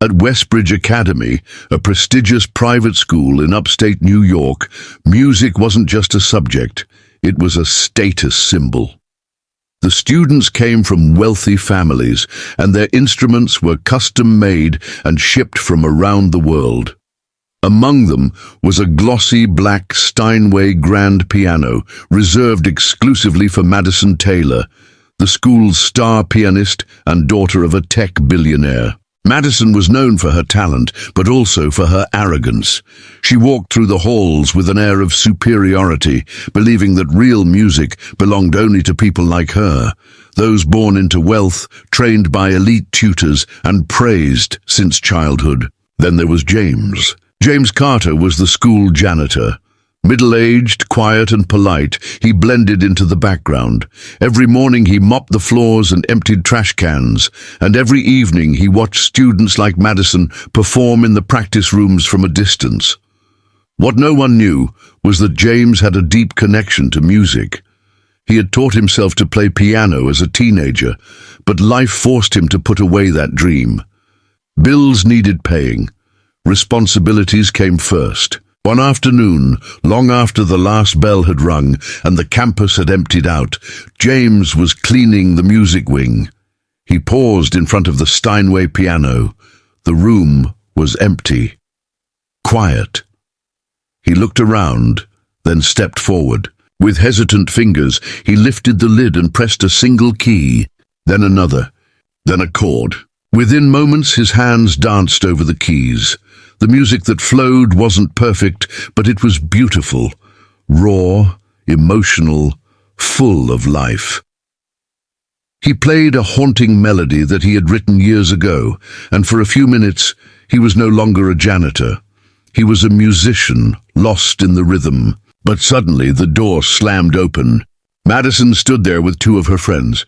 At Westbridge Academy, a prestigious private school in upstate New York, music wasn't just a subject, it was a status symbol. The students came from wealthy families, and their instruments were custom-made and shipped from around the world. Among them was a glossy black Steinway grand piano reserved exclusively for Madison Taylor, the school's star pianist and daughter of a tech billionaire. Madison was known for her talent, but also for her arrogance. She walked through the halls with an air of superiority, believing that real music belonged only to people like her, those born into wealth, trained by elite tutors, and praised since childhood. Then there was James. James Carter was the school janitor. Middle-aged, quiet and polite, he blended into the background. Every morning he mopped the floors and emptied trash cans, and every evening he watched students like Madison perform in the practice rooms from a distance. What no one knew was that James had a deep connection to music. He had taught himself to play piano as a teenager, but life forced him to put away that dream. Bills needed paying. Responsibilities came first. One afternoon, long after the last bell had rung and the campus had emptied out, James was cleaning the music wing. He paused in front of the Steinway piano. The room was empty. Quiet. He looked around, then stepped forward. With hesitant fingers, he lifted the lid and pressed a single key, then another, then a chord. Within moments, his hands danced over the keys. The music that flowed wasn't perfect, but it was beautiful, raw, emotional, full of life. He played a haunting melody that he had written years ago, and for a few minutes he was no longer a janitor. He was a musician, lost in the rhythm. But suddenly the door slammed open. Madison stood there with two of her friends.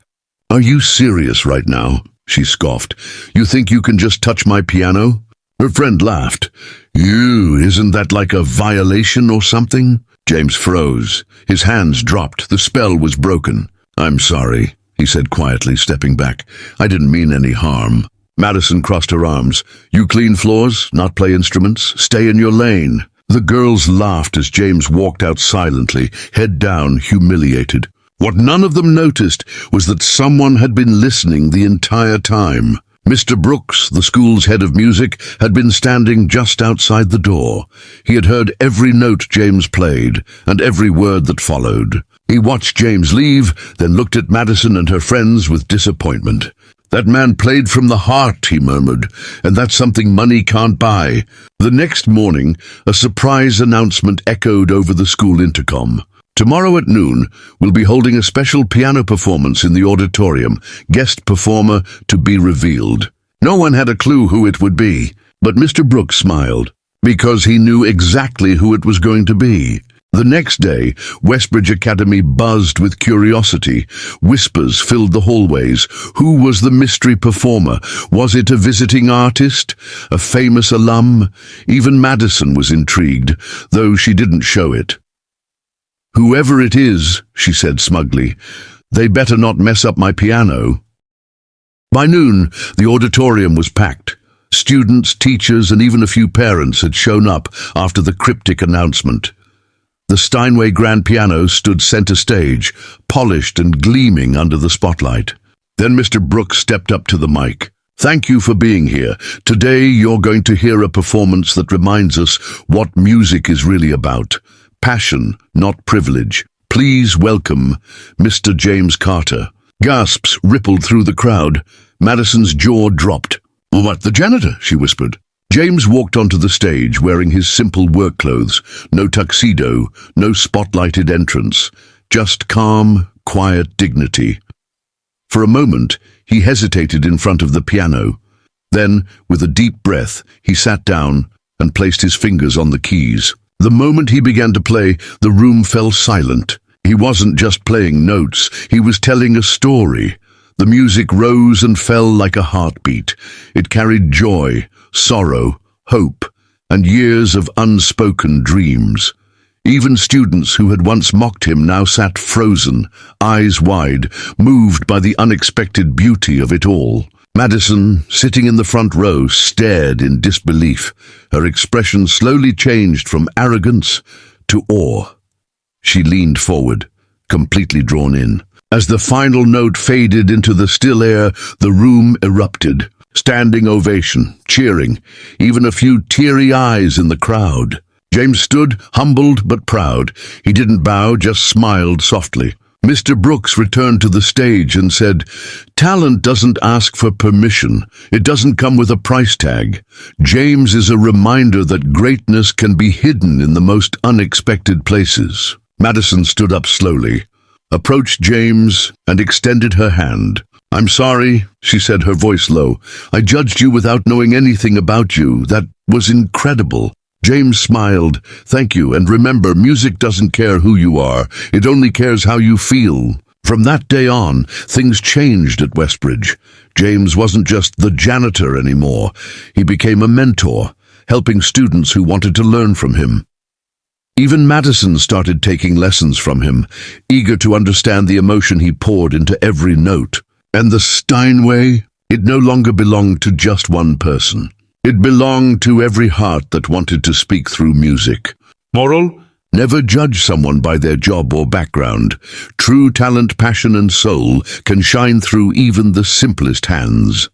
"Are you serious right now?" she scoffed. "You think you can just touch my piano?" Her friend laughed. Isn't that like a violation or something?" James froze. His hands dropped. The spell was broken. "I'm sorry," he said quietly, stepping back. "I didn't mean any harm." Madison crossed her arms. "You clean floors, not play instruments? Stay in your lane." The girls laughed as James walked out silently, head down, humiliated. What none of them noticed was that someone had been listening the entire time. Mr. Brooks, the school's head of music, had been standing just outside the door. He had heard every note James played, and every word that followed. He watched James leave, then looked at Madison and her friends with disappointment. "That man played from the heart," he murmured, "and that's something money can't buy." The next morning, a surprise announcement echoed over the school intercom. "Tomorrow at noon, we'll be holding a special piano performance in the auditorium, guest performer to be revealed." No one had a clue who it would be, but Mr. Brooks smiled, because he knew exactly who it was going to be. The next day, Westbridge Academy buzzed with curiosity. Whispers filled the hallways. Who was the mystery performer? Was it a visiting artist? A famous alum? Even Madison was intrigued, though she didn't show it. "Whoever it is," she said smugly, "they better not mess up my piano." By noon, the auditorium was packed. Students, teachers, and even a few parents had shown up after the cryptic announcement. The Steinway grand piano stood center stage, polished and gleaming under the spotlight. Then Mr. Brooks stepped up to the mic. "Thank you for being here. Today you're going to hear a performance that reminds us what music is really about. Passion, not privilege. Please welcome Mr. James Carter." Gasps rippled through the crowd. Madison's jaw dropped. "What, the janitor?" she whispered. James walked onto the stage wearing his simple work clothes, no tuxedo, no spotlighted entrance, just calm, quiet dignity. For a moment, he hesitated in front of the piano. Then, with a deep breath, he sat down and placed his fingers on the keys. The moment he began to play, the room fell silent. He wasn't just playing notes, he was telling a story. The music rose and fell like a heartbeat. It carried joy, sorrow, hope, and years of unspoken dreams. Even students who had once mocked him now sat frozen, eyes wide, moved by the unexpected beauty of it all. Madison, sitting in the front row, stared in disbelief. Her expression slowly changed from arrogance to awe. She leaned forward, completely drawn in. As the final note faded into the still air, the room erupted. Standing ovation, cheering, even a few teary eyes in the crowd. James stood, humbled but proud. He didn't bow, just smiled softly. Mr. Brooks returned to the stage and said, "Talent doesn't ask for permission. It doesn't come with a price tag. James is a reminder that greatness can be hidden in the most unexpected places." Madison stood up slowly, approached James, and extended her hand. "I'm sorry," she said, her voice low. "I judged you without knowing anything about you. That was incredible." James smiled. "Thank you, and remember, music doesn't care who you are. It only cares how you feel." From that day on, things changed at Westbridge. James wasn't just the janitor anymore. He became a mentor, helping students who wanted to learn from him. Even Madison started taking lessons from him, eager to understand the emotion he poured into every note. And the Steinway, it no longer belonged to just one person. It belonged to every heart that wanted to speak through music. Moral? Never judge someone by their job or background. True talent, passion, and soul can shine through even the simplest hands.